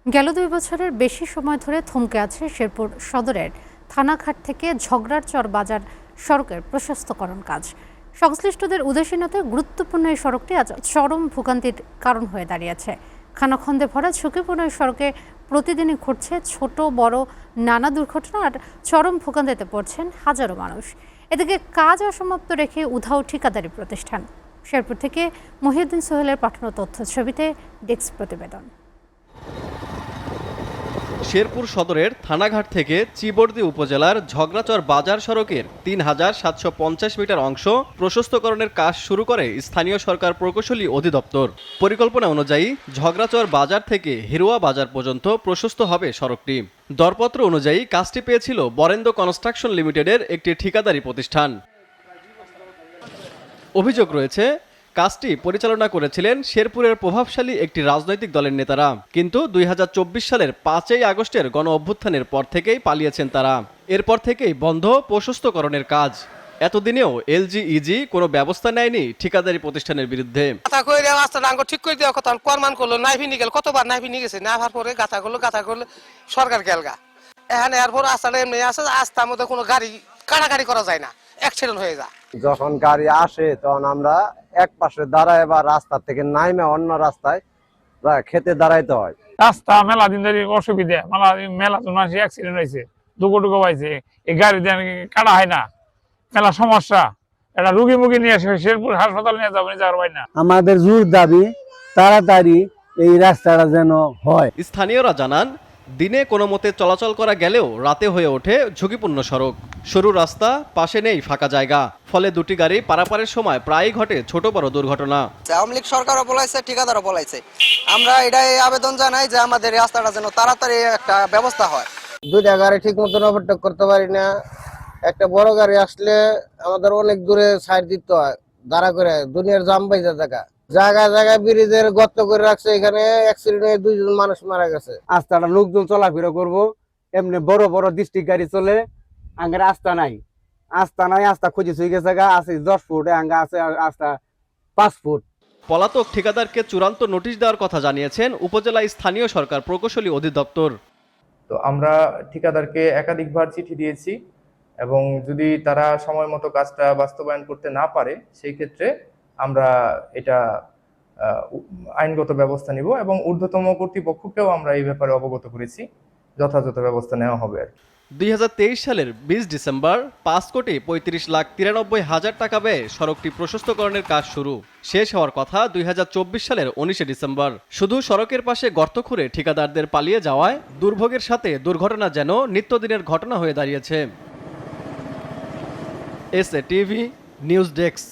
গেল ২ বছরের বেশি সময় ধরে থমকে আছে শেরপুর সদরের থানাঘাট থেকে ঝগড়ারচর বাজার সড়কের প্রশস্তকরণ কাজ। সংশ্লিষ্টদের উদাসীনতায় গুরুত্বপূর্ণ এই সড়কটি আজ চরম ভোগান্তির কারণ হয়ে দাঁড়িয়েছে। খানাখন্দে ভরা ঝুঁকিপূর্ণ এই সড়কে প্রতিদিনই ঘটছে ছোট বড় নানা দুর্ঘটনা, আর চরম ভোগান্তিতে পড়ছেন হাজারো মানুষ। এদিকে কাজ অসমাপ্ত রেখে উধাও ঠিকাদারি প্রতিষ্ঠান। শেরপুর থেকে মহিউদ্দিন সোহেলের পাঠানো তথ্য ছবিতে ডেস্ক প্রতিবেদন। শেরপুর সদরের থানাঘাট থেকে চিবর্দি উপজেলার ঝগড়াচর বাজার সড়কের ৩,৭৫০ মিটার অংশ প্রশস্তকরণের কাজ শুরু করে স্থানীয় সরকার প্রকৌশলী অধিদপ্তর। পরিকল্পনা অনুযায়ী ঝগড়াচর বাজার থেকে হিরোয়া বাজার পর্যন্ত প্রশস্ত হবে সড়কটি। দরপত্র অনুযায়ী কাজটি পেয়েছিল বরেন্দ্র কনস্ট্রাকশন লিমিটেডের একটি ঠিকাদারি প্রতিষ্ঠান। অভিযোগ রয়েছে, কাজটি পরিচালনা করেছিলেন শেরপুরের প্রভাবশালী একটি রাজনৈতিক দলের নেতারা, কিন্তু ২০২৪ সালের ৫ই আগস্টের গণ অভ্যুত্থানের পর থেকেই পালিয়েছেন তারা। এরপর থেকেই বন্ধ প্রশস্তকরণের কাজ। এতদিনেও এলজিইজি কোনো ব্যবস্থা নেয়নি ঠিকাদারি প্রতিষ্ঠানের বিরুদ্ধে। ঠিক করে দেওয়া কথা প্রমাণ করলো, নাইফি নিয়ে গেল, কতবার নাইফি নিয়ে গেছে, না পরে গাথা করলো সরকার গেলগা। এখানে এরপর রাস্তাটা এমনি আছে, রাস্তার মধ্যে কোনো গাড়ি কাটাকাটি করা যায় না, অ্যাক্সিডেন্ট হয়ে যায়। যখন গাড়ি আসে তখন আমরা এক পাশে দাঁড়ায় বা রাস্তা থেকে নাইমে অন্য রাস্তায় খেতে দাঁড়াইতে হয়। রাস্তা মেলা দিন ধরে অসুবিধা, মেলা মানুষ অ্যাক্সিডেন্ট হয়েছে, দুটো পাইছে, এই গাড়ি কাটা হয় না, মেলা সমস্যা। এটা রুগী মুগী নিয়ে আসে শেরপুর হাসপাতাল নিয়ে যাবো, যাওয়ার পাই না। আমাদের জোর দাবি তাড়াতাড়ি এই রাস্তাটা যেন হয়। স্থানীয়রা জানান, দিনে কোনো মতে চলাচল করা গেলেও রাতে হয়ে ওঠে ঝুঁকিপূর্ণ সড়ক। সরু রাস্তা, পাশে নেই ফাঁকা জায়গা, ফলে দুটি গাড়ি পারাপারের সময় প্রায়ই ঘটে ছোট বড় দুর্ঘটনা। আওয়ামী লীগ সরকারও বলাইছে, ঠিকাদারও বলাইছে, আমরা এটাই আবেদন জানাই যে আমাদের রাস্তাটা যেন তাড়াতাড়ি একটা ব্যবস্থা হয়। দুইটা গাড়ি ঠিক মতন ওভারটেক করতে পারি না। একটা বড় গাড়ি আসলে আমাদের অনেক দূরে সাইড দিতে হয়, দাঁড়া করে দুনিয়ার জাম বাইজা জায়গায় জায়গায় ব্রিজের গর্ত করে রাখছে, এখানে অ্যাক্সিডেন্ট হয়ে 2 জন মানুষ মারা গেছে। রাস্তাটা লোকজন চলাফেরা করবো, এমনি বড় বড় ডিস্ট্রিক্ট গাড়ি চলে, আগে রাস্তা নাই, আস্তা খুঁজে ছুঁয়ে গেছে, আছে 10 ফুট, আগে আছে আস্তা 5 ফুট। পলাতক ঠিকাদারকে চূড়ান্ত নোটিশ দেওয়ার কথা জানিয়েছেন উপজেলা স্থানীয় সরকার প্রকৌশলী অধিদপ্তর। তো আমরা ঠিকাদারকে একাধিকবার চিঠি দিয়েছি, এবং যদি তারা সময় মতো কাজটা বাস্তবায়ন করতে না পারে সেই ক্ষেত্রে আমরা এটা আইনগত ব্যবস্থা নিব, এবং ঊর্ধ্বতম কর্তৃপক্ষকেও আমরা এই ব্যাপারে অবগত করেছি, যথাযথ ব্যবস্থা নেওয়া হবে। ২০২৩ সালের ২০ ডিসেম্বর ৫,৯৩,৯২,০০০ টাকা ব্যয়ে সড়কটি প্রশস্তকরণের কাজ শুরু। শেষ হওয়ার কথা ২০২৪ সালের ১৯ ডিসেম্বর। শুধু সড়কের পাশে গর্ত খুঁড়ে ঠিকাদারদের পালিয়ে যাওয়ায় দুর্ভোগের সাথে দুর্ঘটনা যেন নিত্যদিনের ঘটনা হয়ে দাঁড়িয়েছে। SA TV news desk.